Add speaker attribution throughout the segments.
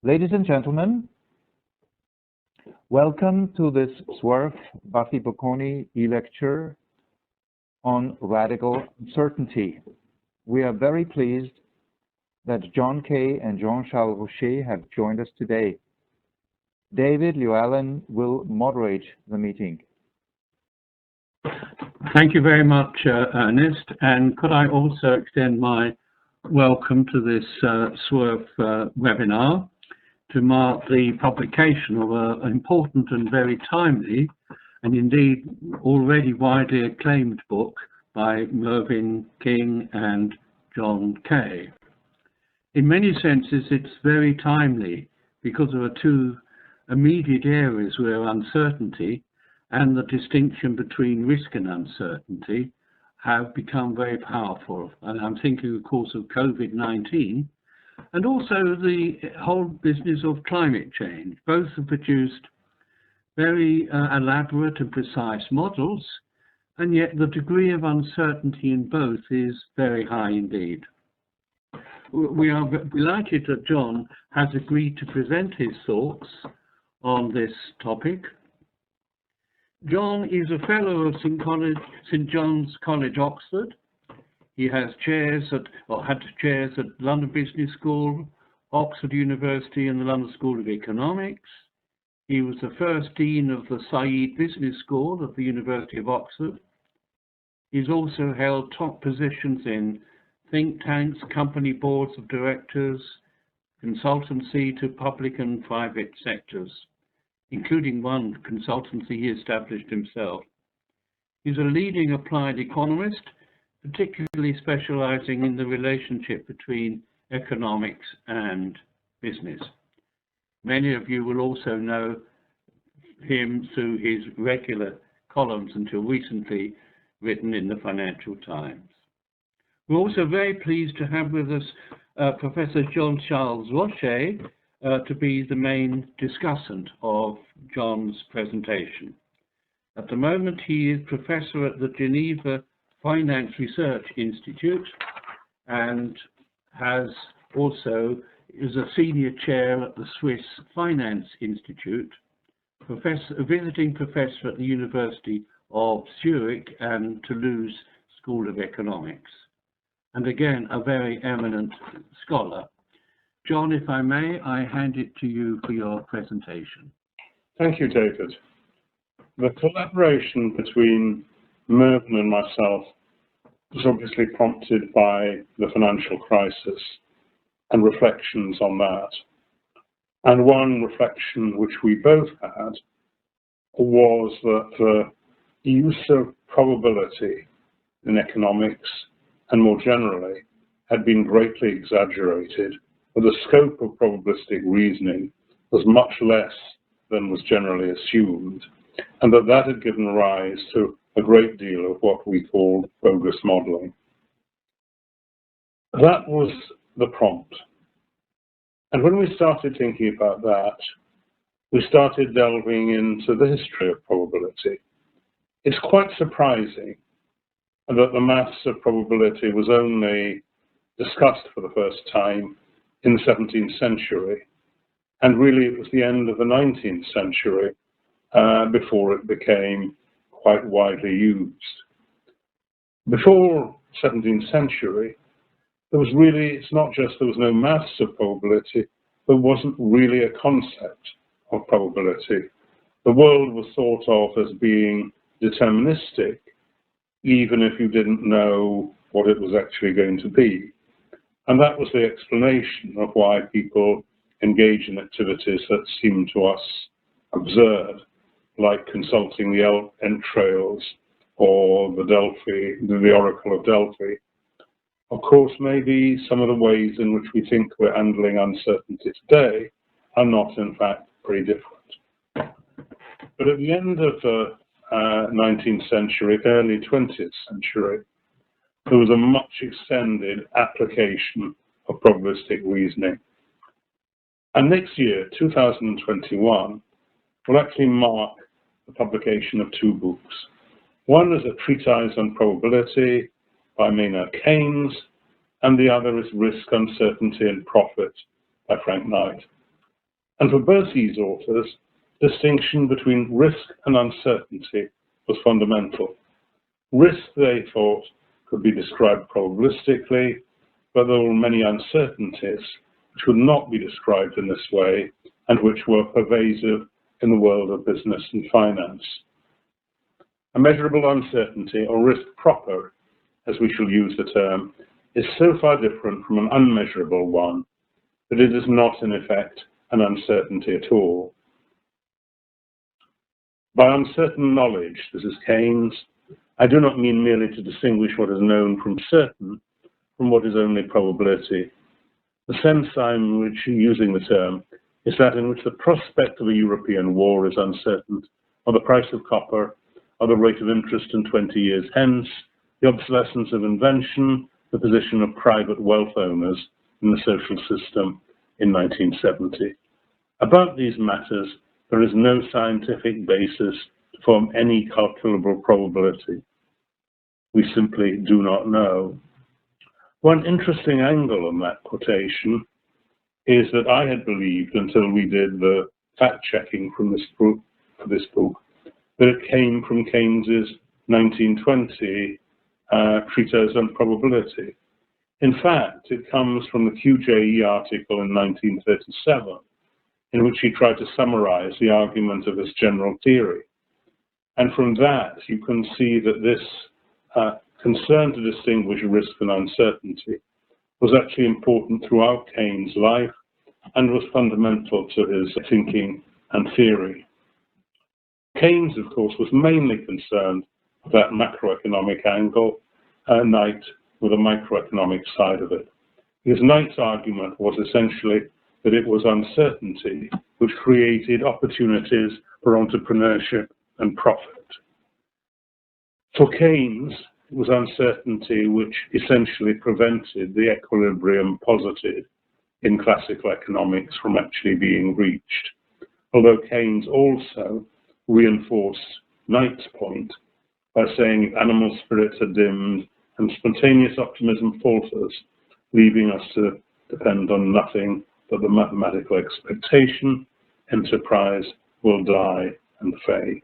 Speaker 1: Ladies and gentlemen, welcome to this SUERF-BAFFI Bocconi e-lecture on radical uncertainty. We are very pleased that John Kay and Jean Charles Rochet have joined us today. David Llewellyn will moderate the meeting.
Speaker 2: Thank you very much, Ernest. And could I also extend my welcome to this SUERF webinar to mark the publication of an important and very timely and indeed already widely acclaimed book by Mervyn King and John Kay. In many senses, it's very timely because there are two immediate areas where uncertainty and the distinction between risk and uncertainty have become very powerful. And I'm thinking, of course, of COVID-19 and also the whole business of climate change. Both have produced very elaborate and precise models, and yet the degree of uncertainty in both is very high indeed. We are delighted that John has agreed to present his thoughts on this topic. John is a fellow of St John's College, Oxford. He has chairs had chairs at London Business School, Oxford University and the London School of Economics. He was the first dean of the Said Business School of the University of Oxford. He's also held top positions in think tanks, company boards of directors, consultancy to public and private sectors, including one consultancy he established himself. He's a leading applied economist, particularly specializing in the relationship between economics and business. Many of you will also know him through his regular columns until recently written in the Financial Times. We're also very pleased to have with us Professor Jean Charles Rochet to be the main discussant of John's presentation. At the moment, he is professor at the Geneva Finance Research Institute and is a senior chair at the Swiss Finance Institute, a visiting professor at the University of Zurich and Toulouse School of Economics, and again, a very eminent scholar. John, if I may, I hand it to you for your presentation.
Speaker 3: Thank you, David. The collaboration between Mervyn and myself was obviously prompted by the financial crisis and reflections on that. And one reflection which we both had was that the use of probability in economics and more generally had been greatly exaggerated, but the scope of probabilistic reasoning was much less than was generally assumed, and that had given rise to a great deal of what we called bogus modelling. That was the prompt. And when we started thinking about that, we started delving into the history of probability. It's quite surprising that the maths of probability was only discussed for the first time in the 17th century, and really it was the end of the 19th century before it became quite widely used. Before 17th century, it's not just there was no maths of probability, there wasn't really a concept of probability. The world was thought of as being deterministic, even if you didn't know what it was actually going to be. And that was the explanation of why people engage in activities that seem to us absurd, like consulting the entrails or the Oracle of Delphi. Of course, maybe some of the ways in which we think we're handling uncertainty today are not, in fact, very different. But at the end of the 19th century, early 20th century, there was a much extended application of probabilistic reasoning. And next year, 2021, will actually mark the publication of two books. One is a treatise on probability by Maynard Keynes, and the other is Risk, Uncertainty and Profit by Frank Knight. And for both these authors, distinction between risk and uncertainty was fundamental. Risk, they thought, could be described probabilistically, but there were many uncertainties which would not be described in this way and which were pervasive in the world of business and finance. A measurable uncertainty, or risk proper, as we shall use the term, is so far different from an unmeasurable one that it is not, in effect, an uncertainty at all. By uncertain knowledge, this is Keynes, I do not mean merely to distinguish what is known from certain from what is only probability. The sense I'm using the term is that in which the prospect of a European war is uncertain, or the price of copper, or the rate of interest in 20 years hence, the obsolescence of invention, the position of private wealth owners in the social system in 1970. About these matters, there is no scientific basis to form any calculable probability. We simply do not know. One interesting angle on that quotation is that I had believed, until we did the fact-checking from this book, that it came from Keynes's 1920 treatise on probability. In fact, it comes from the QJE article in 1937, in which he tried to summarize the argument of his general theory. And from that, you can see that this concern to distinguish risk and uncertainty was actually important throughout Keynes' life and was fundamental to his thinking and theory. Keynes, of course, was mainly concerned with that macroeconomic angle, Knight with a microeconomic side of it. His Knight's argument was essentially that it was uncertainty which created opportunities for entrepreneurship and profit. For Keynes, it was uncertainty which essentially prevented the equilibrium posited in classical economics from actually being reached, although Keynes also reinforced Knight's point by saying if animal spirits are dimmed and spontaneous optimism falters, leaving us to depend on nothing but the mathematical expectation, enterprise will die and fade.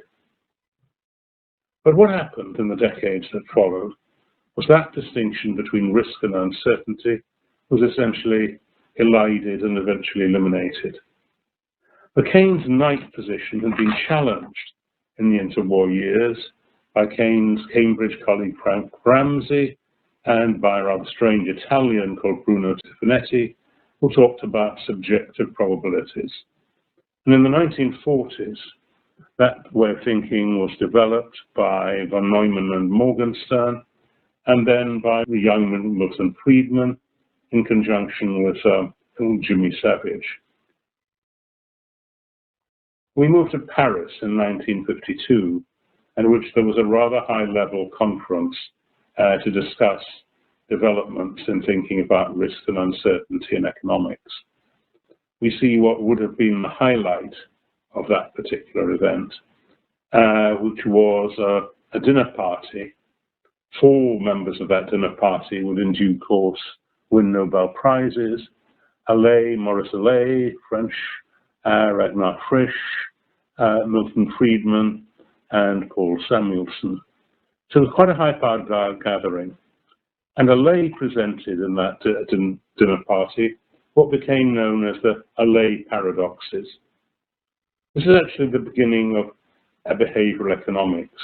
Speaker 3: But what happened in the decades that followed was that distinction between risk and uncertainty was essentially elided and eventually eliminated. The Keynes-Knight position had been challenged in the interwar years by Keynes' Cambridge colleague Frank Ramsey and by a rather strange Italian called Bruno Tiffanetti, who talked about subjective probabilities. And in the 1940s, that way of thinking was developed by von Neumann and Morgenstern, and then by the young Milton Friedman in conjunction with Jimmy Savage. We moved to Paris in 1952, in which there was a rather high-level conference to discuss developments in thinking about risk and uncertainty in economics. We see what would have been the highlight of that particular event, which was a dinner party. 4 members of that dinner party would in due course win Nobel Prizes: Maurice Allais, French, Ragnar Frisch, Milton Friedman, and Paul Samuelson. So it was quite a high-powered gathering. And Allais presented in that dinner party what became known as the Allais paradoxes. This is actually the beginning of behavioral economics,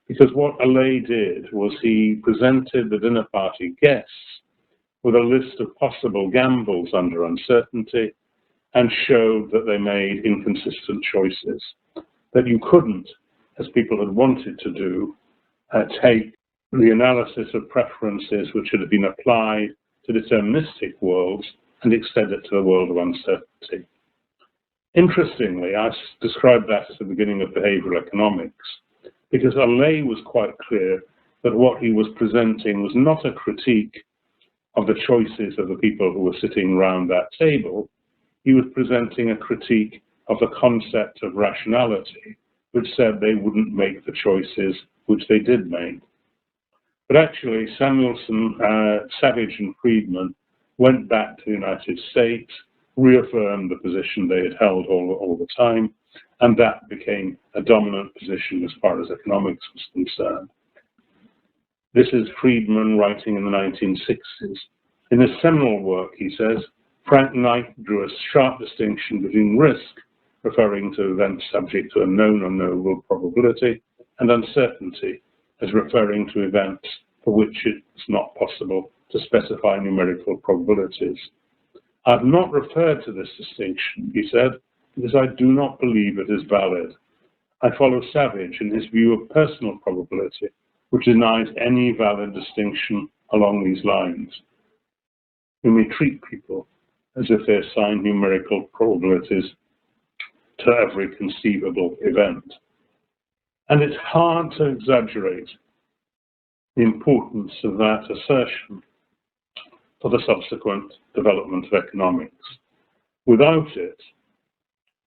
Speaker 3: because what Allais did was he presented the dinner party guests with a list of possible gambles under uncertainty and showed that they made inconsistent choices, that you couldn't, as people had wanted to do, take the analysis of preferences which had been applied to deterministic worlds and extend it to the world of uncertainty. Interestingly, I described that as the beginning of behavioral economics, because Allais was quite clear that what he was presenting was not a critique of the choices of the people who were sitting around that table. He was presenting a critique of the concept of rationality, which said they wouldn't make the choices which they did make. But actually, Samuelson, Savage and Friedman went back to the United States reaffirmed the position they had held all the time, and that became a dominant position as far as economics was concerned. This is Friedman writing in the 1960s. In his seminal work, he says, Frank Knight drew a sharp distinction between risk, referring to events subject to a known or knowable probability, and uncertainty, as referring to events for which it's not possible to specify numerical probabilities. I've not referred to this distinction, he said, because I do not believe it is valid. I follow Savage in his view of personal probability, which denies any valid distinction along these lines. We may treat people as if they assign numerical probabilities to every conceivable event. And it's hard to exaggerate the importance of that assertion for the subsequent development of economics. Without it,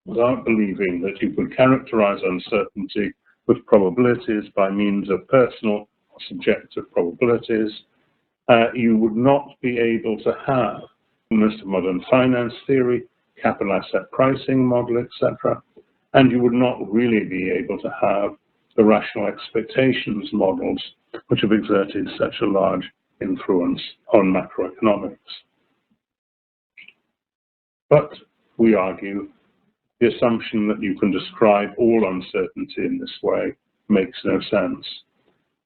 Speaker 3: without believing that you could characterize uncertainty with probabilities by means of personal or subjective probabilities, you would not be able to have most of modern finance theory, capital asset pricing model, etc., and you would not really be able to have the rational expectations models which have exerted such a large influence on macroeconomics. But we argue the assumption that you can describe all uncertainty in this way makes no sense.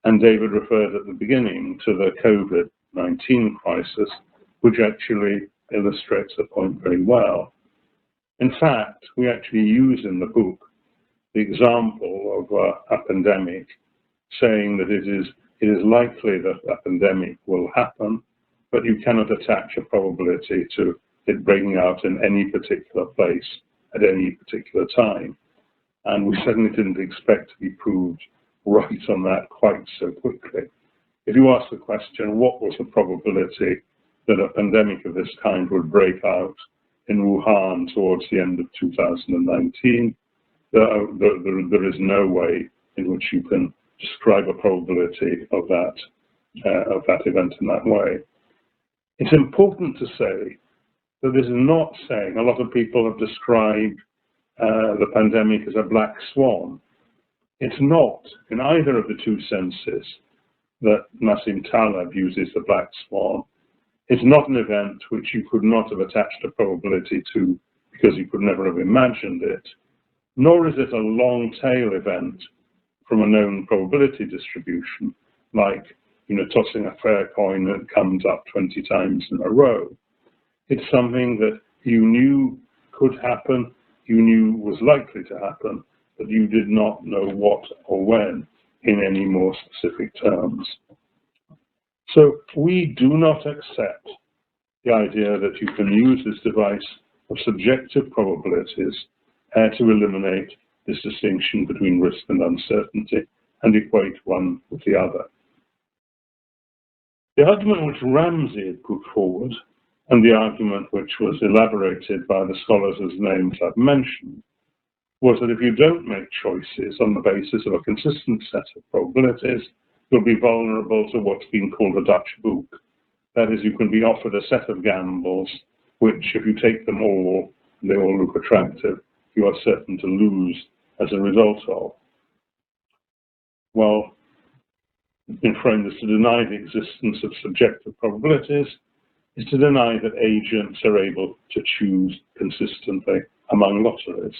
Speaker 3: And David referred at the beginning to the COVID-19 crisis, which actually illustrates the point very well. In fact, we actually use in the book the example of a pandemic, saying that it is likely that a pandemic will happen, but you cannot attach a probability to it breaking out in any particular place at any particular time. And we certainly didn't expect to be proved right on that quite so quickly. If you ask the question, what was the probability that a pandemic of this kind would break out in Wuhan towards the end of 2019, there is no way in which you can describe a probability of that event in that way. It's important to say that this is not saying, a lot of people have described the pandemic as a black swan. It's not, in either of the two senses that Nassim Taleb uses the black swan. It's not an event which you could not have attached a probability to because you could never have imagined it, nor is it a long tail event from a known probability distribution, like tossing a fair coin that comes up 20 times in a row. It's something that you knew could happen, you knew was likely to happen, but you did not know what or when in any more specific terms. So we do not accept the idea that you can use this device of subjective probabilities to eliminate this distinction between risk and uncertainty and equate one with the other. The argument which Ramsey had put forward, and the argument which was elaborated by the scholars whose names I've mentioned, was that if you don't make choices on the basis of a consistent set of probabilities, you'll be vulnerable to what's been called a Dutch book. That is, you can be offered a set of gambles, which if you take them all, and they all look attractive, you are certain to lose as a result of. Well, it's been framed as to deny the existence of subjective probabilities is to deny that agents are able to choose consistently among lotteries.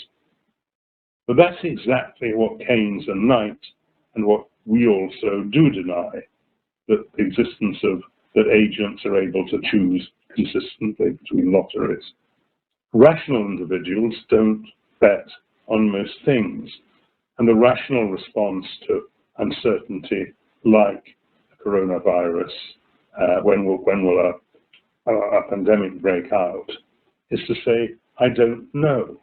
Speaker 3: But that's exactly what Keynes and Knight, and what we also do deny, that the existence of that agents are able to choose consistently between lotteries. Rational individuals don't bet on most things, and the rational response to uncertainty, like the coronavirus, when will a pandemic break out, is to say, I don't know.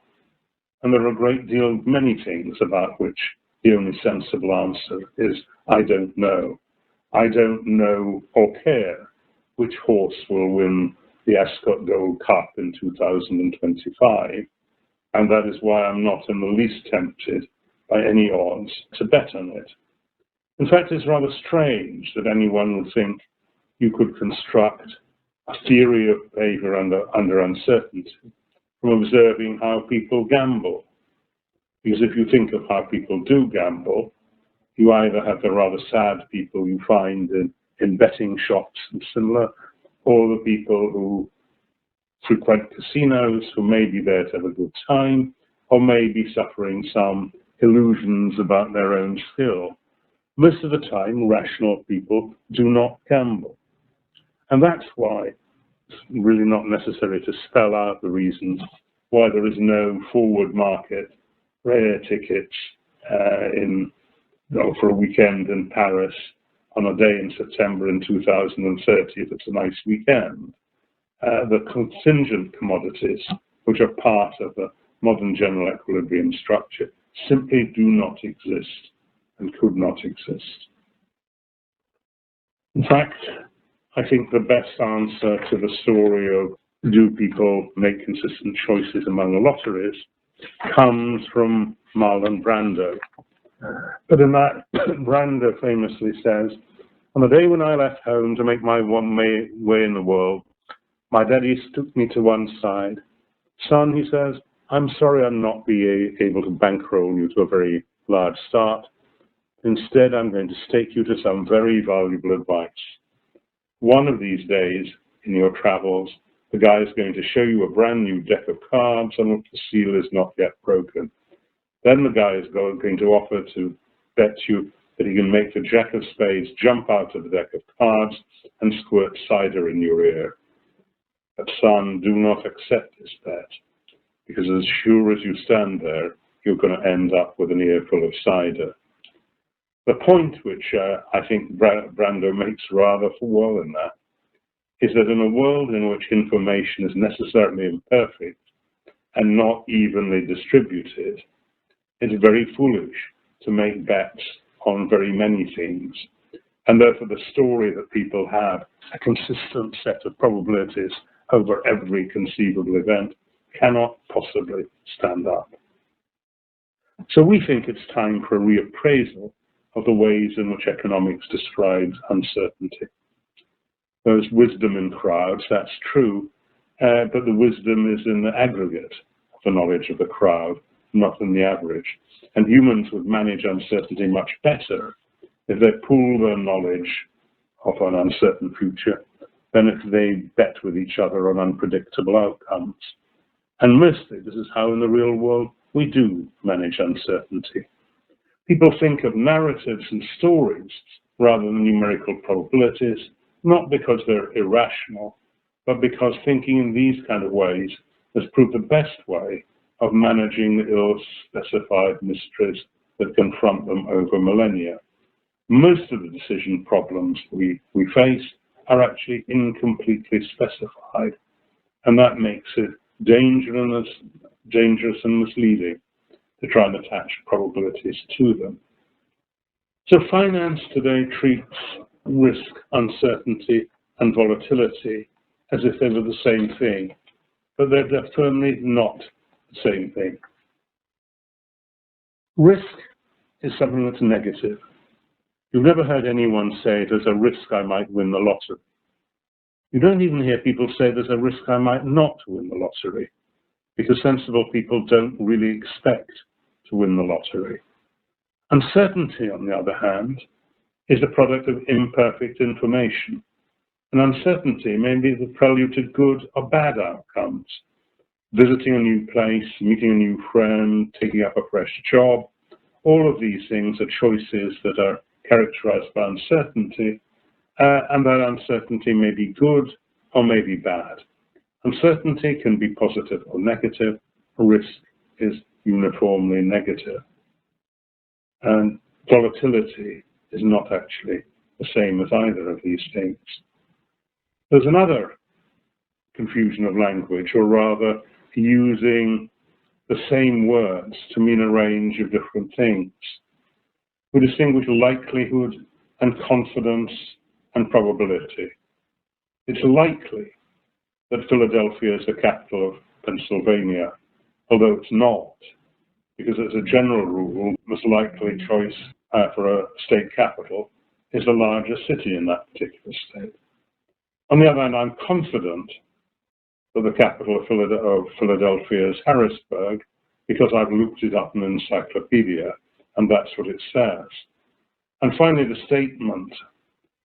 Speaker 3: And there are a great deal, many things about which the only sensible answer is, I don't know. I don't know or care which horse will win the Ascot Gold Cup in 2025, and that is why I'm not in the least tempted by any odds to bet on it. In fact, it's rather strange that anyone would think you could construct a theory of behavior under uncertainty from observing how people gamble. Because if you think of how people do gamble, you either have the rather sad people you find in betting shops and similar, or the people who frequent casinos, who may be there to have a good time, or may be suffering some illusions about their own skill. Most of the time, rational people do not gamble. And that's why it's really not necessary to spell out the reasons why there is no forward market for air tickets for a weekend in Paris on a day in September in 2030 if it's a nice weekend. The contingent commodities, which are part of the modern general equilibrium structure, simply do not exist and could not exist. In fact, I think the best answer to the story of do people make consistent choices among the lotteries comes from Marlon Brando. But in that, Brando famously says, on the day when I left home to make my one way in the world, my daddy took me to one side. Son, he says, I'm sorry I'm not able to bankroll you to a very large start. Instead, I'm going to stake you to some very valuable advice. One of these days in your travels, the guy is going to show you a brand new deck of cards on which the seal is not yet broken. Then the guy is going to offer to bet you that he can make the jack of spades jump out of the deck of cards and squirt cider in your ear. But son, do not accept this bet, because as sure as you stand there, you're going to end up with an earful of cider. The point which I think Brando makes rather well in that is that in a world in which information is necessarily imperfect and not evenly distributed, it's very foolish to make bets on very many things. And therefore the story that people have a consistent set of probabilities over every conceivable event cannot possibly stand up. So we think it's time for a reappraisal of the ways in which economics describes uncertainty. There's wisdom in crowds, that's true, but the wisdom is in the aggregate of the knowledge of the crowd, not in the average. And humans would manage uncertainty much better if they pool their knowledge of an uncertain future than if they bet with each other on unpredictable outcomes. And mostly this is how in the real world we do manage uncertainty. People think of narratives and stories rather than numerical probabilities, not because they're irrational, but because thinking in these kind of ways has proved the best way of managing the ill-specified mysteries that confront them over millennia. Most of the decision problems we face are actually incompletely specified, and that makes it dangerous and misleading to try and attach probabilities to them. So finance today treats risk, uncertainty, and volatility as if they were the same thing, but they're firmly not the same thing. Risk is something that's negative. You've never heard anyone say there's a risk I might win the lottery. You don't even hear people say there's a risk I might not win the lottery, because sensible people don't really expect to win the lottery. Uncertainty, on the other hand, is a product of imperfect information. And uncertainty may be the prelude to good or bad outcomes. Visiting a new place, meeting a new friend, taking up a fresh job, all of these things are choices that are characterized by uncertainty, and that uncertainty may be good or may be bad. Uncertainty can be positive or negative. Risk is uniformly negative. And volatility is not actually the same as either of these things. There's another confusion of language, or rather using the same words to mean a range of different things. We distinguish likelihood and confidence and probability. It's likely that Philadelphia is the capital of Pennsylvania, although it's not, because as a general rule, the most likely choice for a state capital is the largest city in that particular state. On the other hand, I'm confident that the capital of Philadelphia is Harrisburg because I've looked it up in an encyclopedia, and that's what it says. And finally, the statement,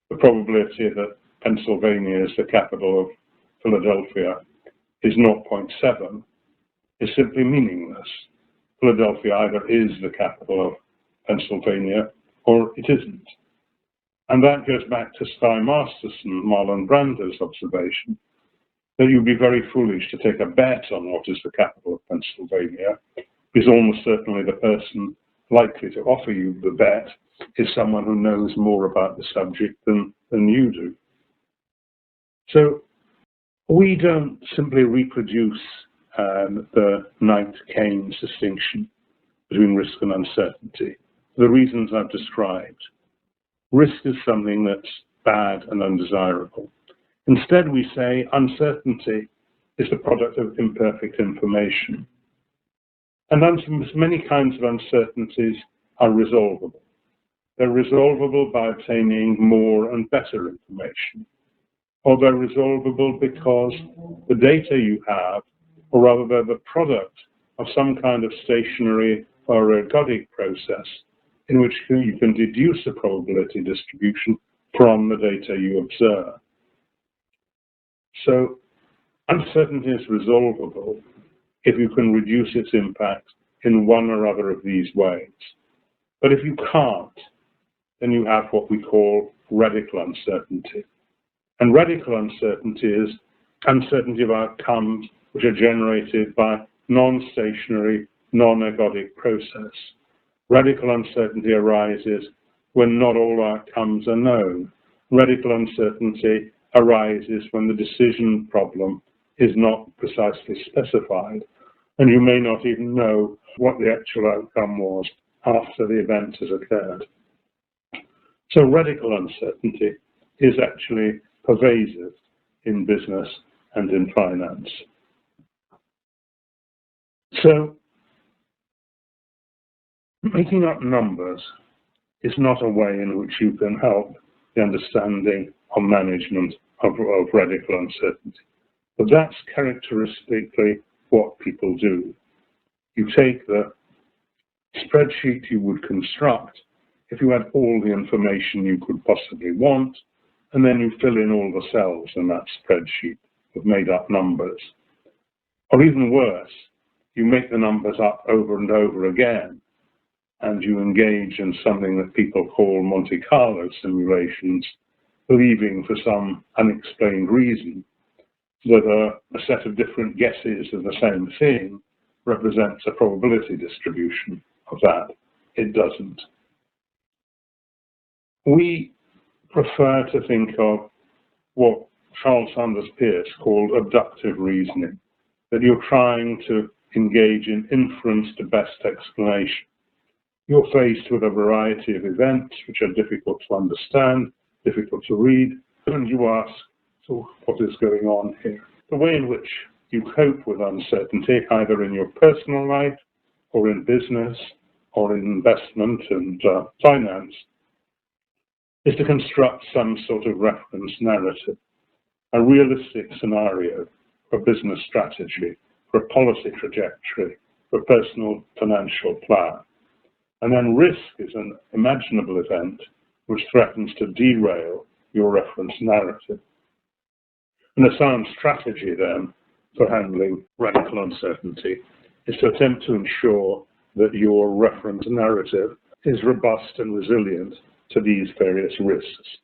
Speaker 3: the probability that Pennsylvania is the capital of Philadelphia is 0.7, is simply meaningless. Philadelphia either is the capital of Pennsylvania or it isn't. And that goes back to Sky Masterson, Marlon Brando's observation, that you'd be very foolish to take a bet on what is the capital of Pennsylvania, because almost certainly the person likely to offer you the bet is someone who knows more about the subject than you do. So we don't simply reproduce the ninth Keynes distinction between risk and uncertainty for the reasons I've described. Risk is something that's bad and undesirable. Instead, we say uncertainty is the product of imperfect information. And many kinds of uncertainties are resolvable. They're resolvable by obtaining more and better information. Or they're resolvable because the data you have, or rather they're the product of some kind of stationary or ergodic process in which you can deduce a probability distribution from the data you observe. So uncertainty is resolvable if you can reduce its impact in one or other of these ways. But if you can't, then you have what we call radical uncertainty. And radical uncertainty is uncertainty of outcomes which are generated by non-stationary, non-ergodic process. Radical uncertainty arises when not all outcomes are known. Radical uncertainty arises when the decision problem is not precisely specified, and you may not even know what the actual outcome was after the event has occurred. So radical uncertainty is actually pervasive in business and in finance. So making up numbers is not a way in which you can help the understanding of management of radical uncertainty. But that's characteristically what people do. You take the spreadsheet you would construct if you had all the information you could possibly want, and then you fill in all the cells in that spreadsheet with made-up numbers. Or even worse, you make the numbers up over and over again, and you engage in something that people call Monte Carlo simulations, believing for some unexplained reason that a set of different guesses of the same thing represents a probability distribution of that. It doesn't. We prefer to think of what Charles Sanders Peirce called abductive reasoning, that you're trying to engage in inference to best explanation. You're faced with a variety of events which are difficult to understand, difficult to read, and you ask, so what is going on here? The way in which you cope with uncertainty, either in your personal life or in business or in investment and finance, is to construct some sort of reference narrative, a realistic scenario for business strategy, for a policy trajectory, for a personal financial plan. And then risk is an imaginable event which threatens to derail your reference narrative. And a sound strategy then for handling radical uncertainty is to attempt to ensure that your reference narrative is robust and resilient to these various risks.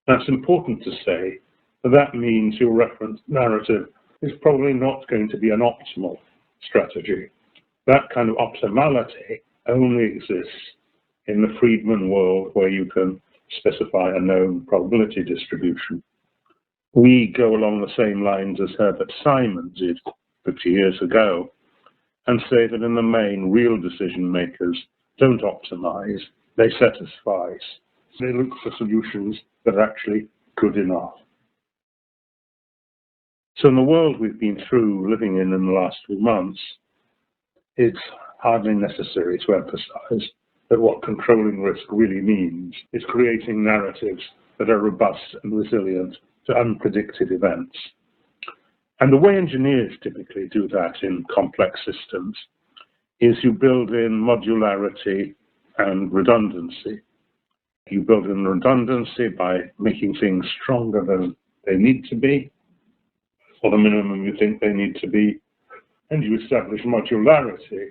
Speaker 3: That's important to say, but that means your reference narrative is probably not going to be an optimal strategy. That kind of optimality only exists in the Friedman world where you can specify a known probability distribution. We go along the same lines as Herbert Simon did 50 years ago and say that in the main, real decision makers don't optimize, they satisfy. They look for solutions that are actually good enough. So in the world we've been through living in the last few months, it's hardly necessary to emphasize that what controlling risk really means is creating narratives that are robust and resilient to unpredicted events. And the way engineers typically do that in complex systems is you build in modularity and redundancy. You build in redundancy by making things stronger than they need to be, or the minimum you think they need to be, and you establish modularity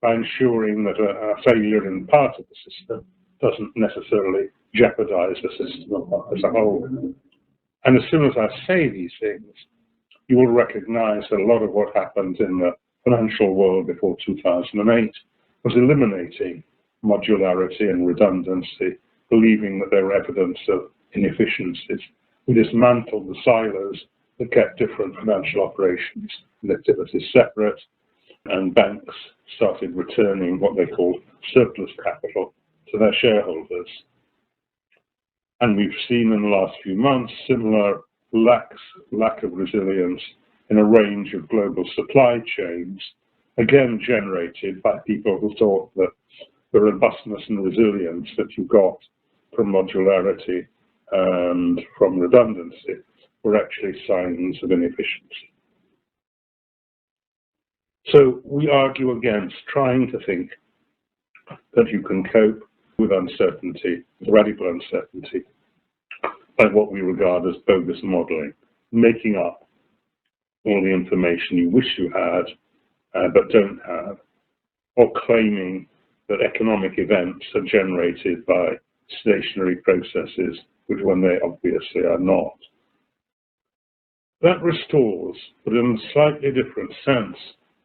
Speaker 3: by ensuring that a failure in part of the system doesn't necessarily jeopardize the system as a whole. And as soon as I say these things, you will recognize that a lot of what happened in the financial world before 2008 was eliminating modularity and redundancy, believing that they were evidence of inefficiencies. We dismantled the silos that kept different financial operations and activities separate, and banks started returning what they called surplus capital to their shareholders. And we've seen in the last few months similar lack of resilience in a range of global supply chains, again generated by people who thought that the robustness and resilience that you got from modularity and from redundancy were actually signs of inefficiency. So we argue against trying to think that you can cope with uncertainty, radical uncertainty, by what we regard as bogus modeling, making up all the information you wish you had but don't have, or claiming that economic events are generated by stationary processes, which when they obviously are not. That restores, but in a slightly different sense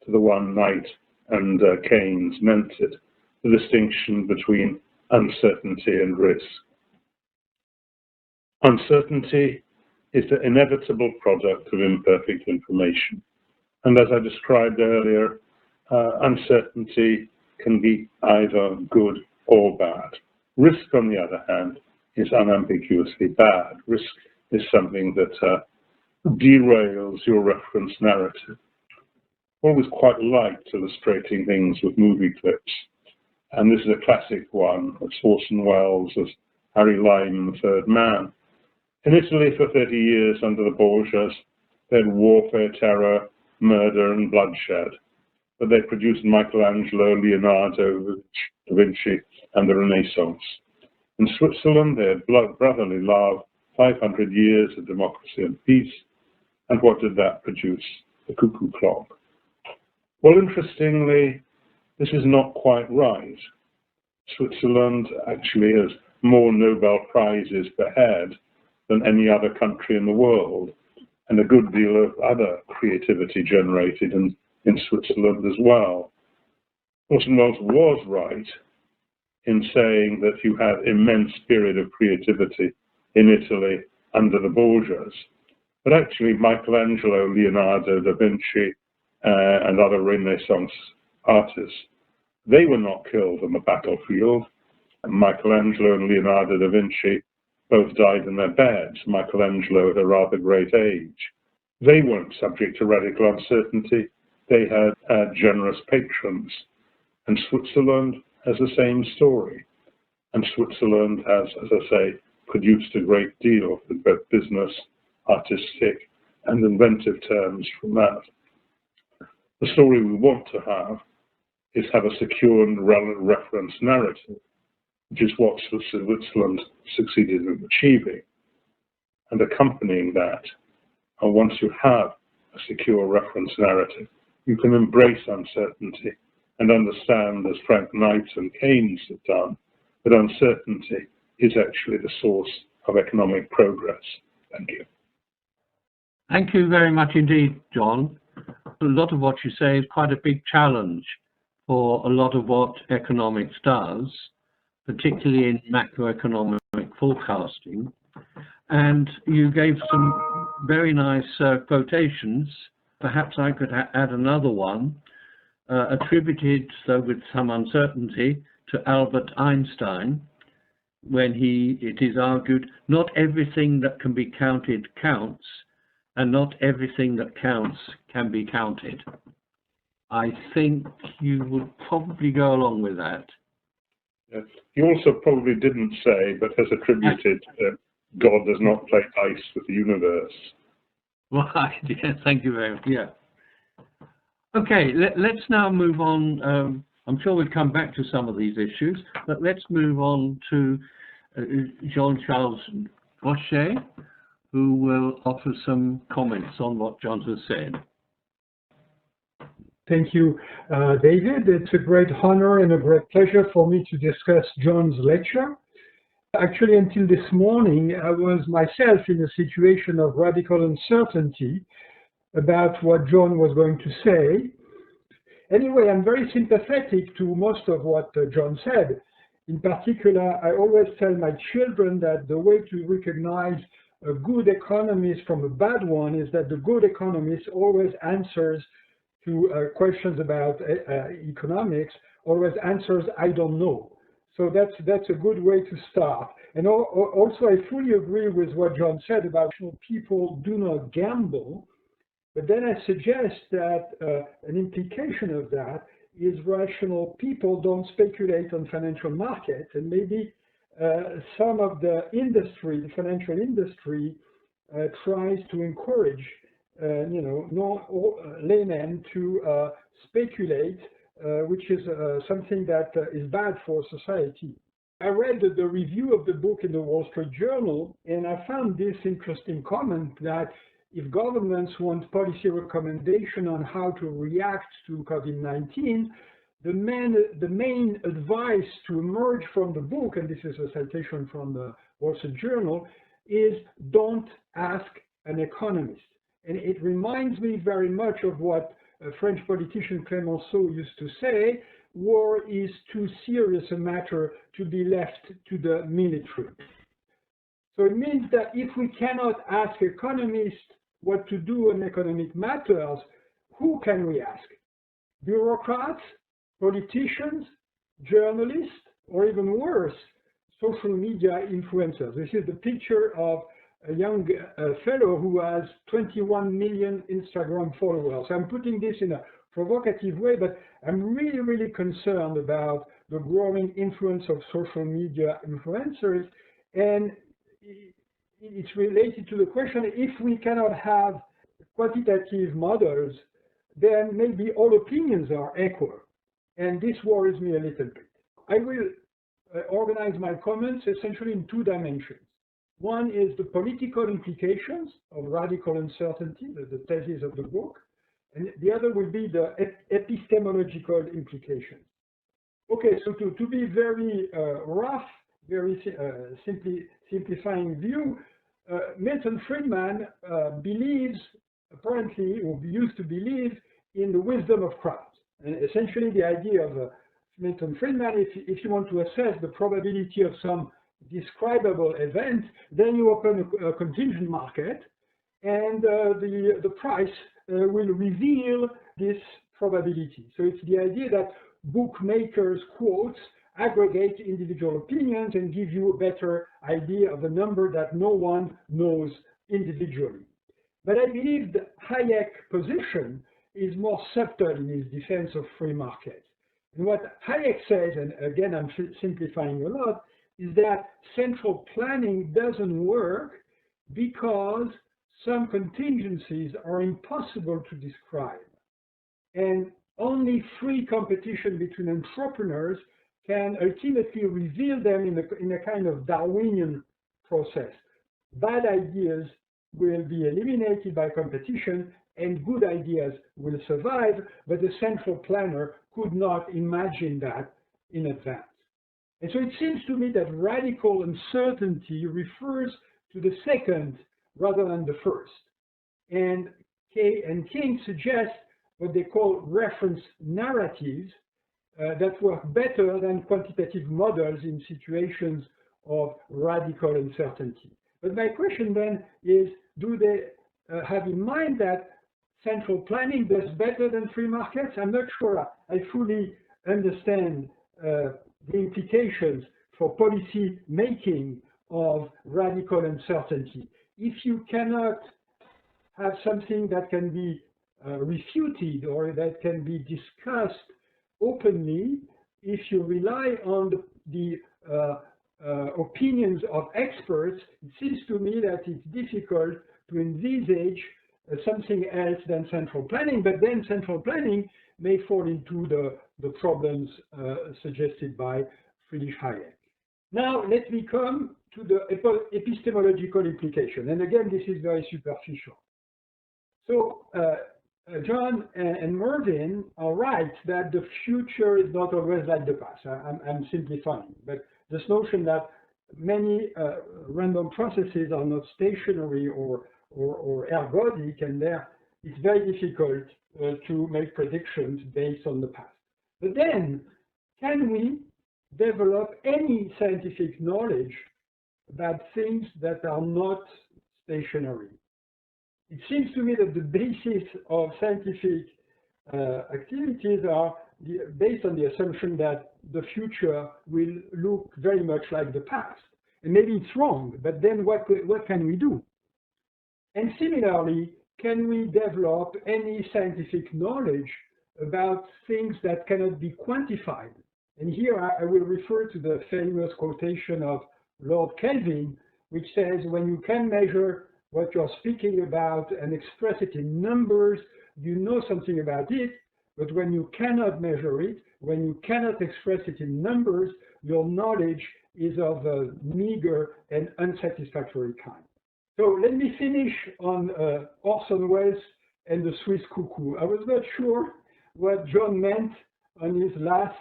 Speaker 3: to the one Knight and Keynes meant it, the distinction between uncertainty and risk. Uncertainty is the inevitable product of imperfect information. And as I described earlier, uncertainty can be either good or bad. Risk, on the other hand, is unambiguously bad. Risk is something that derails your reference narrative. Always quite liked illustrating things with movie clips. And this is a classic one of Orson Welles as Harry Lime, the Third Man. In Italy for 30 years under the Borgias, they had warfare, terror, murder, and bloodshed. But they produced Michelangelo, Leonardo, Da Vinci, and the Renaissance. In Switzerland, they had brotherly love, 500 years of democracy and peace. And what did that produce? The cuckoo clock. Well, interestingly, this is not quite right. Switzerland actually has more Nobel Prizes per head than any other country in the world, and a good deal of other creativity generated in Switzerland as well. Orson Welles was right in saying that you had immense period of creativity in Italy under the Borgias, but actually Michelangelo, Leonardo, Da Vinci, and other Renaissance artists, they were not killed on the battlefield. Michelangelo and Leonardo da Vinci both died in their beds, Michelangelo at a rather great age. They weren't subject to radical uncertainty. They had generous patrons. And Switzerland has the same story. And Switzerland has, as I say, produced a great deal of both business, artistic, and inventive terms from that. The story we want to have is have a secure and relevant reference narrative, which is what Switzerland succeeded in achieving. And accompanying that, and once you have a secure reference narrative, you can embrace uncertainty and understand, as Frank Knight and Keynes have done, that uncertainty is actually the source of economic progress. Thank you.
Speaker 2: Thank you very much indeed, John. A lot of what you say is quite a big challenge for a lot of what economics does, particularly in macroeconomic forecasting. And you gave some very nice quotations. Perhaps I could add another one, attributed, though with some uncertainty, to Albert Einstein, when it is argued, not everything that can be counted counts, and not everything that counts can be counted. I think you would probably go along with that.
Speaker 3: Yes. He also probably didn't say, but has attributed that God does not play dice with the universe.
Speaker 2: Right, yeah, thank you very much. Yeah. Okay, let's now move on. I'm sure we'll come back to some of these issues, but let's move on to Jean Charles Rochet, who will offer some comments on what John has said.
Speaker 4: Thank you, David. It's a great honor and a great pleasure for me to discuss John's lecture. Actually, until this morning, I was myself in a situation of radical uncertainty about what John was going to say. Anyway, I'm very sympathetic to most of what John said. In particular, I always tell my children that the way to recognize a good economist from a bad one is that the good economist always answers to questions about economics, always answers, I don't know. So that's a good way to start. And also, I fully agree with what John said about people do not gamble. But then I suggest that an implication of that is rational people don't speculate on financial markets, and maybe some of the industry, the financial industry, tries to encourage, laymen to speculate, which is something that is bad for society. I read the review of the book in the Wall Street Journal, and I found this interesting comment that if governments want policy recommendation on how to react to COVID-19, the main advice to emerge from the book, and this is a citation from the Wall Street Journal, is don't ask an economist. And it reminds me very much of what French politician Clemenceau used to say: war is too serious a matter to be left to the military. So it means that if we cannot ask economists what to do on economic matters, who can we ask? Bureaucrats, politicians, journalists, or even worse, social media influencers. This is the picture of a young fellow who has 21 million Instagram followers. I'm putting this in a provocative way, but I'm really, really concerned about the growing influence of social media influencers. And it's related to the question, if we cannot have quantitative models, then maybe all opinions are equal. And this worries me a little bit. I will organize my comments essentially in two dimensions. One is the political implications of radical uncertainty, the thesis of the book, and the other will be the epistemological implications. Okay, so to be very rough, very simplifying view, Milton Friedman believes, apparently, or used to believe, in the wisdom of crowds. And essentially the idea of Milton Friedman, if you want to assess the probability of some describable event, then you open a contingent market, and the price will reveal this probability. So it's the idea that bookmakers' quotes aggregate individual opinions and give you a better idea of a number that no one knows individually. But I believe the Hayek's position is more subtle in his defense of free markets. And what Hayek says, and again I'm simplifying a lot, is that central planning doesn't work because some contingencies are impossible to describe. And only free competition between entrepreneurs can ultimately reveal them in a kind of Darwinian process. Bad ideas will be eliminated by competition and good ideas will survive, but the central planner could not imagine that in advance. And so it seems to me that radical uncertainty refers to the second rather than the first. And King suggests what they call reference narratives that work better than quantitative models in situations of radical uncertainty. But my question then is, do they have in mind that central planning does better than free markets? I'm not sure I fully understand the implications for policy making of radical uncertainty. If you cannot have something that can be refuted or that can be discussed openly, if you rely on the opinions of experts, it seems to me that it's difficult to envisage something else than central planning, but then central planning may fall into the problems suggested by Friedrich Hayek. Now, let me come to the epistemological implication. And again, this is very superficial. So, John and Mervyn are right that the future is not always like the past. I'm simplifying, but this notion that many random processes are not stationary or ergodic, and there it's very difficult to make predictions based on the past. But then, can we develop any scientific knowledge about things that are not stationary? It seems to me that the basis of scientific activities are based on the assumption that the future will look very much like the past. And maybe it's wrong, but then what can we do? And similarly, can we develop any scientific knowledge about things that cannot be quantified? And here I will refer to the famous quotation of Lord Kelvin, which says, when you can measure what you're speaking about and express it in numbers, you know something about it. But when you cannot measure it, when you cannot express it in numbers, your knowledge is of a meager and unsatisfactory kind. So let me finish on Orson Welles and the Swiss cuckoo. I was not sure what John meant on his last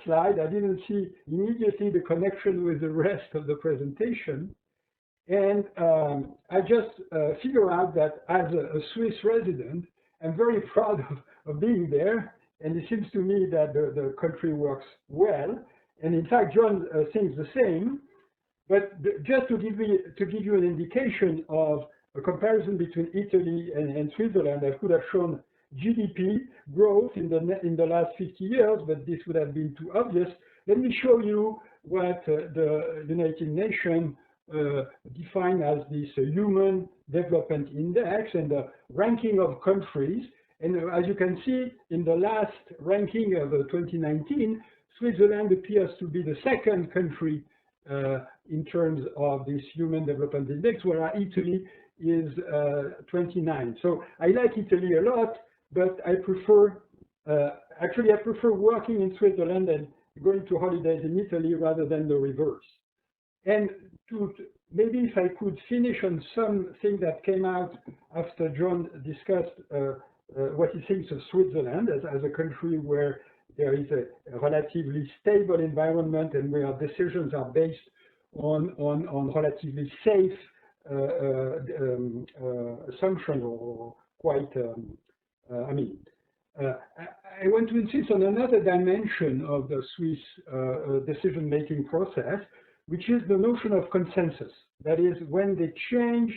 Speaker 4: slide. I didn't see immediately the connection with the rest of the presentation. And I just figure out that as a Swiss resident, I'm very proud of being there. And it seems to me that the country works well. And in fact, John thinks the same. But just to give you an indication of a comparison between Italy and Switzerland, I could have shown GDP growth in the last 50 years, but this would have been too obvious. Let me show you what the United Nations define as this Human Development Index and the ranking of countries. And as you can see, in the last ranking of 2019, Switzerland appears to be the second country in terms of this Human Development Index, whereas Italy is 29. So I like Italy a lot, but I prefer, actually I prefer working in Switzerland and going to holidays in Italy rather than the reverse. And maybe if I could finish on something that came out after John discussed what he thinks of Switzerland as a country where there is a relatively stable environment and where decisions are based on relatively safe assumption or quite, I want to insist on another dimension of the Swiss decision-making process, which is the notion of consensus. That is, when they change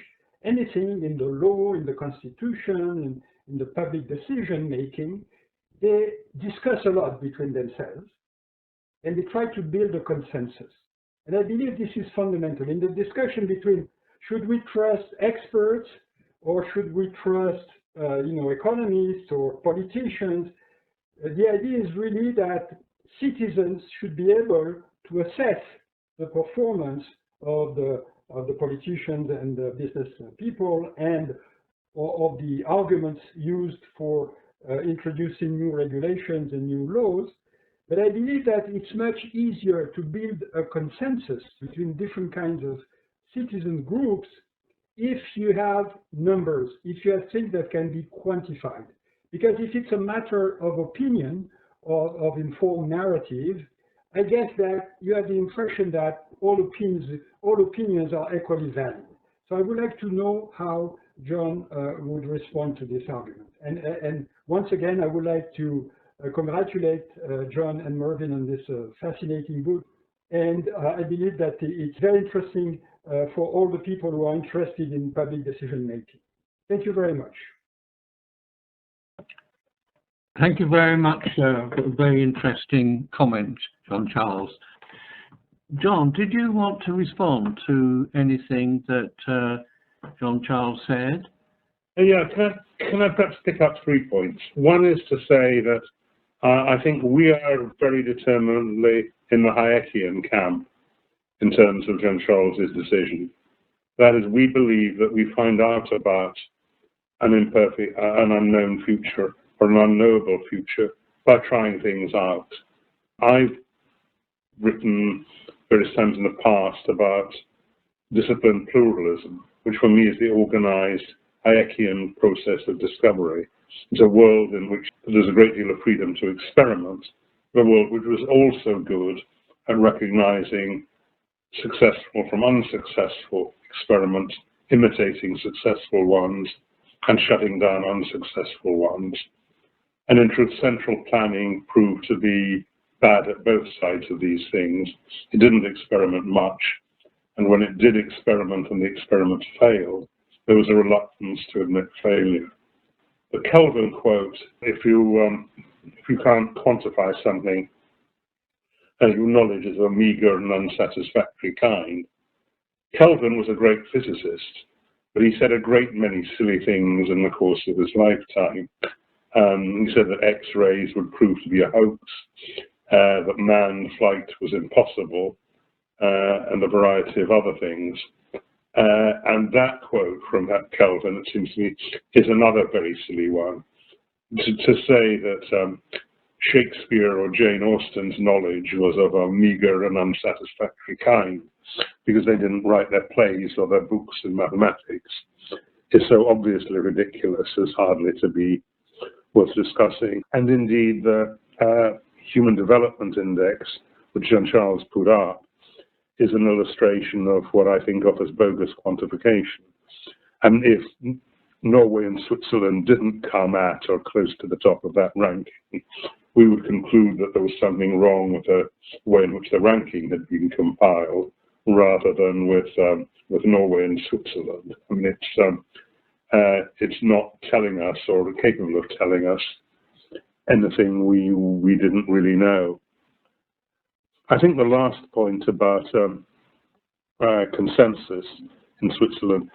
Speaker 4: anything in the law, in the constitution, in the public decision-making, they discuss a lot between themselves, and they try to build a consensus. And I believe this is fundamental. In the discussion between should we trust experts or should we trust economists or politicians, the idea is really that citizens should be able to assess the performance of the politicians and the business people and of the arguments used for introducing new regulations and new laws. But I believe that it's much easier to build a consensus between different kinds of citizen groups if you have numbers, if you have things that can be quantified. Because if it's a matter of opinion or of informed narrative, I guess that you have the impression that all opinions are equally valid. So I would like to know how John would respond to this argument. And once again, I would like to congratulate John and Mervyn on this fascinating book. And I believe that it's very interesting for all the people who are interested in public decision making. Thank you very much.
Speaker 2: Thank you very much for a very interesting comment, Jean Charles. John, did you want to respond to anything that Jean Charles said?
Speaker 3: Yeah, can I perhaps pick up 3 points? One is to say that I think we are very determinedly in the Hayekian camp in terms of Jean Charles's decision. That is, we believe that we find out about an imperfect, an unknown future or an unknowable future by trying things out. I've written various times in the past about discipline pluralism, which for me is the organized Hayekian process of discovery. It's a world in which there's a great deal of freedom to experiment, a world which was also good at recognizing successful from unsuccessful experiments, imitating successful ones, and shutting down unsuccessful ones. And in truth, central planning proved to be bad at both sides of these things. It didn't experiment much, and when it did experiment and the experiment failed, there was a reluctance to admit failure. The Kelvin quote, if you can't quantify something, your knowledge is of a meager and unsatisfactory kind. Kelvin was a great physicist, but he said a great many silly things in the course of his lifetime. He said that X-rays would prove to be a hoax, that manned flight was impossible, and a variety of other things. And that quote from that Kelvin, it seems to me, is another very silly one. To say that Shakespeare or Jane Austen's knowledge was of a meager and unsatisfactory kind because they didn't write their plays or their books in mathematics is so obviously ridiculous as hardly to be worth discussing. And indeed, the Human Development Index, which Jean Charles put up, is an illustration of what I think of as bogus quantification. And if Norway and Switzerland didn't come at or close to the top of that ranking, we would conclude that there was something wrong with the way in which the ranking had been compiled, rather than with Norway and Switzerland. I mean, it's not telling us or capable of telling us anything we didn't really know. I think the last point about consensus in Switzerland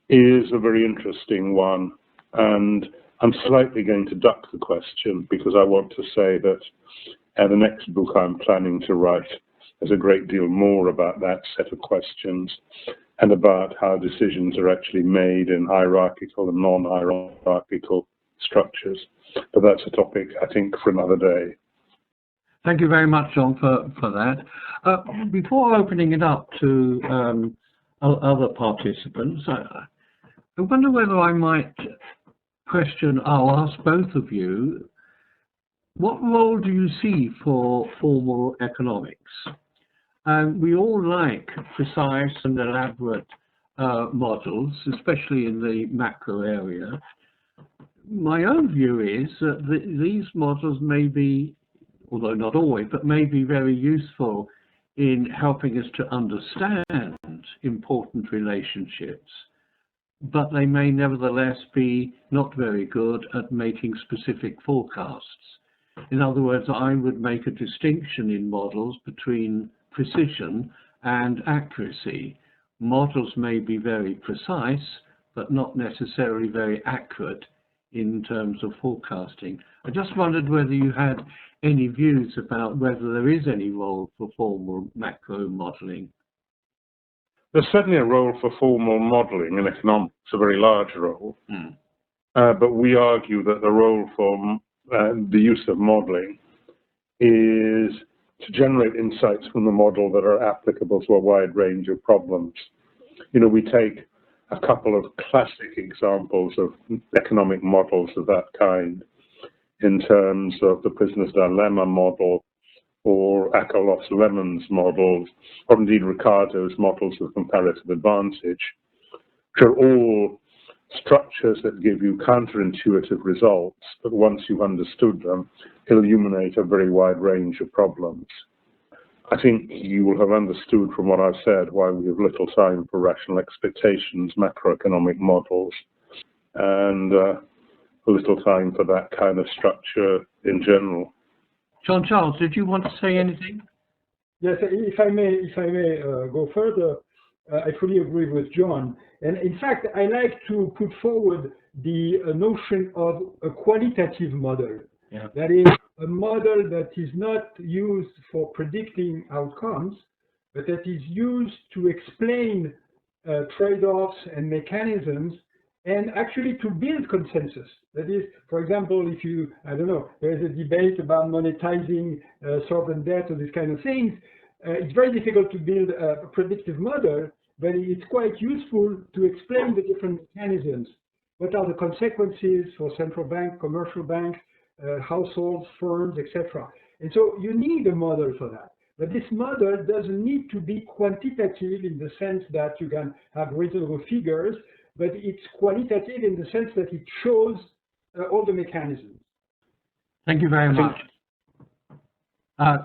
Speaker 3: is a very interesting one, and I'm slightly going to duck the question because I want to say that the next book I'm planning to write is a great deal more about that set of questions and about how decisions are actually made in hierarchical and non-hierarchical structures. But that's a topic, I think, for another day.
Speaker 2: Thank you very much, John, for that. Before opening it up to other participants, I wonder whether I might I'll ask both of you, what role do you see for formal economics? We all like precise and elaborate models, especially in the macro area. My own view is that these models may be, although not always, but may be very useful in helping us to understand important relationships, but they may nevertheless be not very good at making specific forecasts. In other words, I would make a distinction in models between precision and accuracy. Models may be very precise, but not necessarily very accurate in terms of forecasting. I just wondered whether you had any views about whether there is any role for formal macro modeling.
Speaker 3: There's certainly a role for formal modeling in economics, a very large role. But we argue that the role for the use of modeling is to generate insights from the model that are applicable to a wide range of problems. You know, we take a couple of classic examples of economic models of that kind in terms of the prisoner's dilemma model, or Akerlof-Lemon's models, or indeed Ricardo's models of comparative advantage, which are all structures that give you counterintuitive results, but once you've understood them, illuminate a very wide range of problems. I think you will have understood from what I've said why we have little time for rational expectations, macroeconomic models, and little time for that kind of structure in general.
Speaker 2: Jean Charles, did you want to say anything?
Speaker 4: Yes, if I may go further, I fully agree with John. And in fact, I like to put forward the notion of a qualitative model.
Speaker 2: Yeah.
Speaker 4: That is a model that is not used for predicting outcomes, but that is used to explain trade-offs and mechanisms and actually to build consensus. That is, for example, if you, I don't know, there is a debate about monetizing sovereign debt or these kind of things, it's very difficult to build a predictive model, but it's quite useful to explain the different mechanisms. What are the consequences for central bank, commercial banks, households, firms, etc. And so you need a model for that. But this model doesn't need to be quantitative in the sense that you can have reasonable figures, but it's qualitative in the sense that it shows all the mechanisms.
Speaker 2: Thank you very much.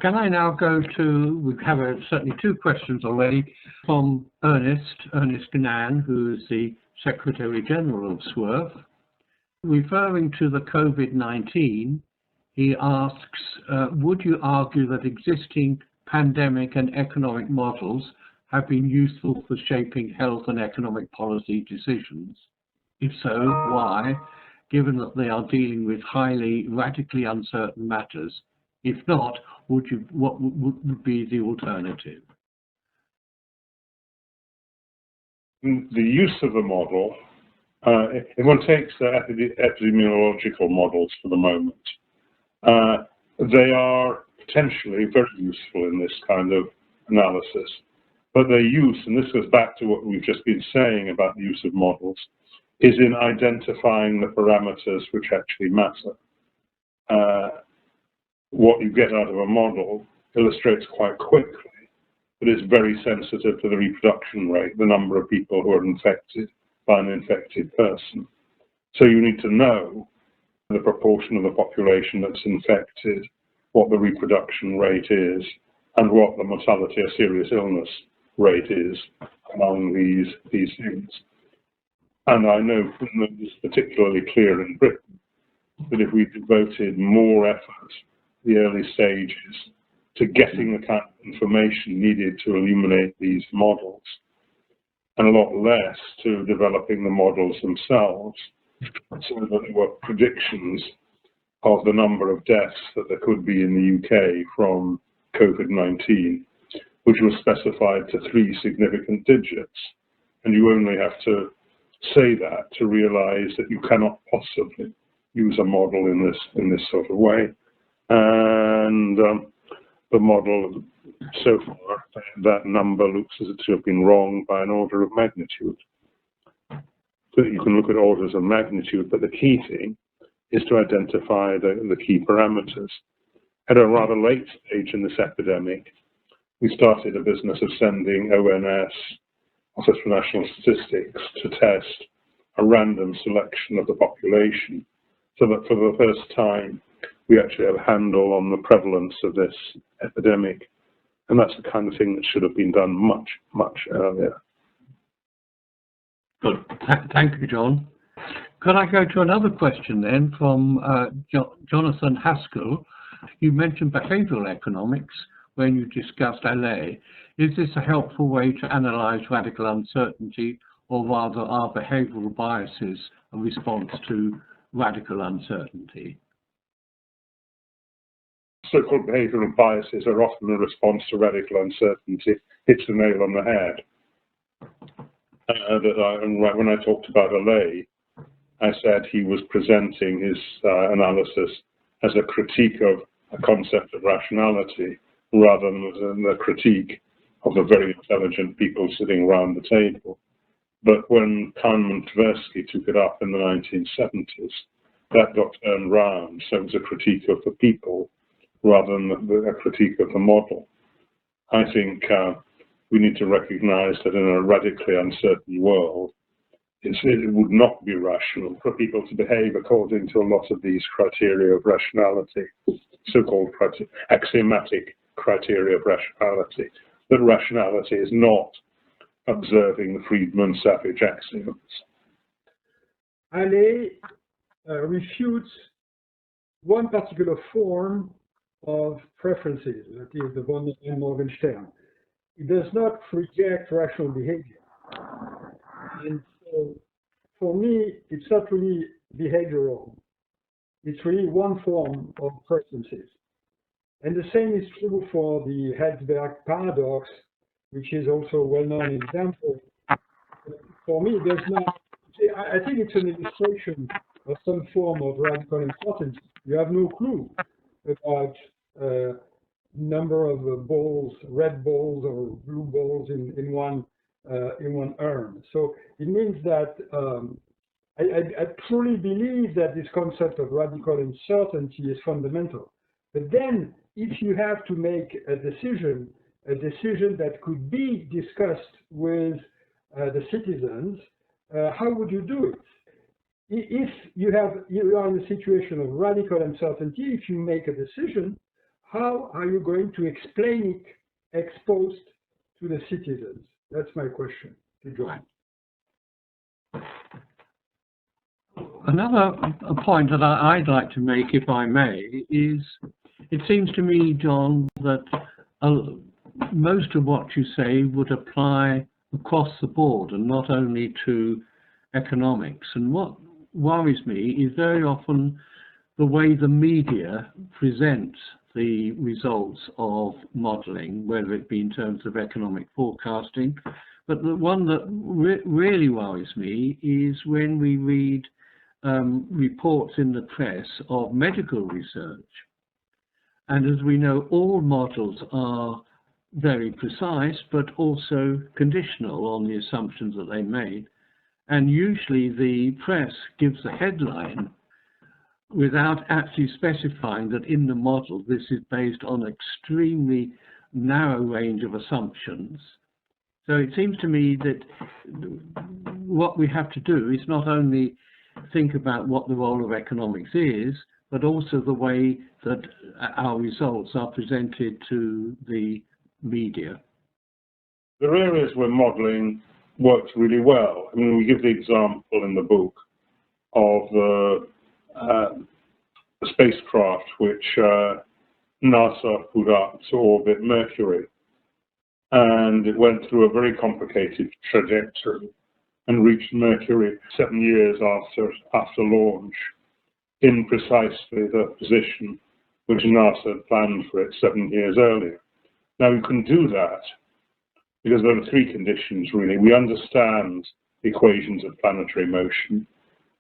Speaker 2: Can I now go to, we have certainly two questions already from Ernest Gnan, who is the Secretary General of SUERF. Referring to the COVID-19, he asks, would you argue that existing pandemic and economic models have been useful for shaping health and economic policy decisions? If so, why, given that they are dealing with radically uncertain matters? If not, what would be the alternative?
Speaker 3: The use of a model, if one takes the epidemiological models for the moment, they are potentially very useful in this kind of analysis. But their use, and this goes back to what we've just been saying about the use of models, is in identifying the parameters which actually matter. What you get out of a model illustrates quite quickly, but it's very sensitive to the reproduction rate, the number of people who are infected by an infected person. So you need to know the proportion of the population that's infected, what the reproduction rate is, and what the mortality or serious illness rate is among these things. And I know it's particularly clear in Britain that if we devoted more effort, the early stages, to getting the kind of information needed to illuminate these models, and a lot less to developing the models themselves, so that there were predictions of the number of deaths that there could be in the UK from COVID-19, which was specified to 3 significant digits. And you only have to say that to realize that you cannot possibly use a model in this sort of way. And the model, so far, that number looks as if to have been wrong by an order of magnitude. So you can look at orders of magnitude, but the key thing is to identify the key parameters. At a rather late stage in this epidemic, we started a business of sending ONS, Office for National Statistics, to test a random selection of the population, so that for the first time we actually have a handle on the prevalence of this epidemic. And that's the kind of thing that should have been done much, much earlier.
Speaker 2: Good. Thank you, John. Could I go to another question then from Jonathan Haskell? You mentioned behavioral economics when you discussed LA. Is this a helpful way to analyze radical uncertainty, or rather are behavioral biases a response to radical uncertainty?
Speaker 3: So-called behavioral biases are often a response to radical uncertainty. Hits the nail on the head. When I talked about LA, I said he was presenting his analysis as a critique of a concept of rationality, rather than a critique of the very intelligent people sitting around the table. But when Kahneman and Tversky took it up in the 1970s, that got turned round. So it was a critique of the people rather than a critique of the model. I think we need to recognize that in a radically uncertain world, it would not be rational for people to behave according to a lot of these criteria of rationality, so-called axiomatic criteria of rationality. That rationality is not observing the Friedman-Savage axioms.
Speaker 4: Allais refutes one particular form of preferences, that is the von Morgenstern. It does not reject rational behavior. And so for me, it's not really behavioral. It's really one form of preferences. And the same is true for the Herzberg paradox, which is also a well-known example. For me, there's not, I think it's an illustration of some form of radical uncertainty. You have no clue about number of balls, red balls or blue balls in one urn. So it means that I truly believe that this concept of radical uncertainty is fundamental. But then, if you have to make a decision that could be discussed with the citizens, how would you do it? If you are in a situation of radical uncertainty, if you make a decision, how are you going to explain it exposed to the citizens? That's my question to John.
Speaker 2: Another point that I'd like to make, if I may, is it seems to me, John, that most of what you say would apply across the board and not only to economics. And what worries me is very often the way the media presents the results of modelling, whether it be in terms of economic forecasting. But the one that really worries me is when we read reports in the press of medical research. And as we know, all models are very precise, but also conditional on the assumptions that they made. And usually the press gives a headline without actually specifying that in the model this is based on an extremely narrow range of assumptions. So it seems to me that what we have to do is not only think about what the role of economics is, but also the way that our results are presented to the media.
Speaker 3: There are areas where modelling works really well. I mean, we give the example in the book of the spacecraft which NASA put up to orbit Mercury. And it went through a very complicated trajectory and reached Mercury 7 years after launch in precisely the position which NASA had planned for it 7 years earlier. Now, you can do that because there are three conditions, really. We understand the equations of planetary motion.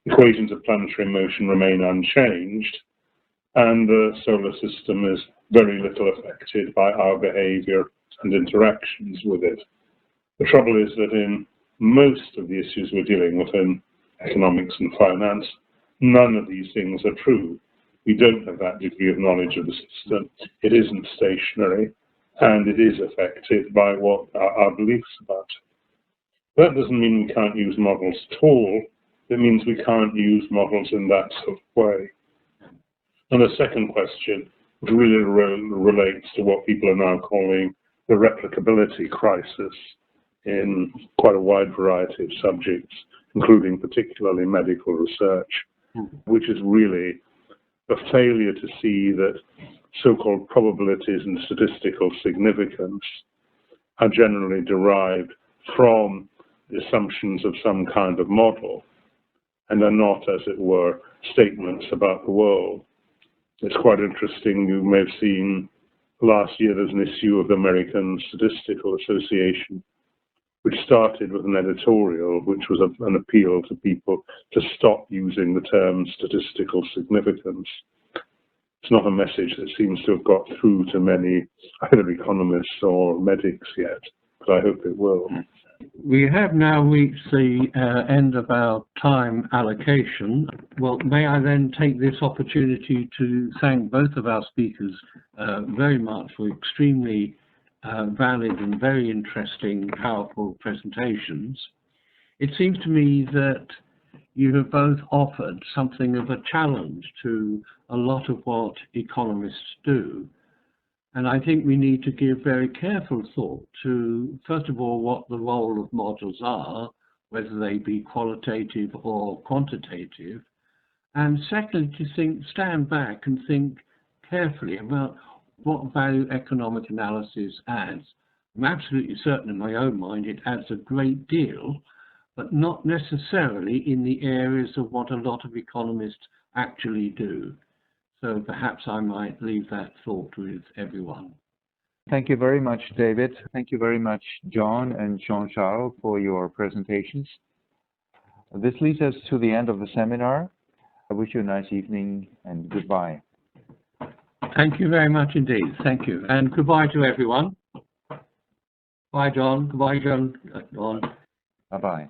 Speaker 3: Equations of planetary motion remain unchanged, and the solar system is very little affected by our behavior and interactions with it. The trouble is that in most of the issues we're dealing with in economics and finance, none of these things are true. We don't have that degree of knowledge of the system. It isn't stationary, and it is affected by what our beliefs about it. That doesn't mean we can't use models at all. It means we can't use models in that sort of way. And the second question, which really relates to what people are now calling the replicability crisis in quite a wide variety of subjects, including particularly medical research, which is really a failure to see that so-called probabilities and statistical significance are generally derived from the assumptions of some kind of model and are not, as it were, statements about the world. It's quite interesting. You may have seen last year there's an issue of the American Statistical Association which started with an editorial which was an appeal to people to stop using the term statistical significance. It's not a message that seems to have got through to many either economists or medics yet, but I hope it will.
Speaker 2: We have now reached the end of our time allocation. Well, may I then take this opportunity to thank both of our speakers very much for extremely valid and very interesting, powerful presentations. It seems to me that you have both offered something of a challenge to a lot of what economists do. And I think we need to give very careful thought to, first of all, what the role of models are, whether they be qualitative or quantitative. And secondly, to stand back and think carefully about what value economic analysis adds. I'm absolutely certain in my own mind it adds a great deal, but not necessarily in the areas of what a lot of economists actually do. So perhaps I might leave that thought with everyone.
Speaker 1: Thank you very much, David. Thank you very much, John and Jean Charles, for your presentations. This leads us to the end of the seminar. I wish you a nice evening and goodbye.
Speaker 2: Thank you very much indeed. Thank you. And goodbye to everyone. Bye, John. Goodbye, John.
Speaker 1: Bye-bye.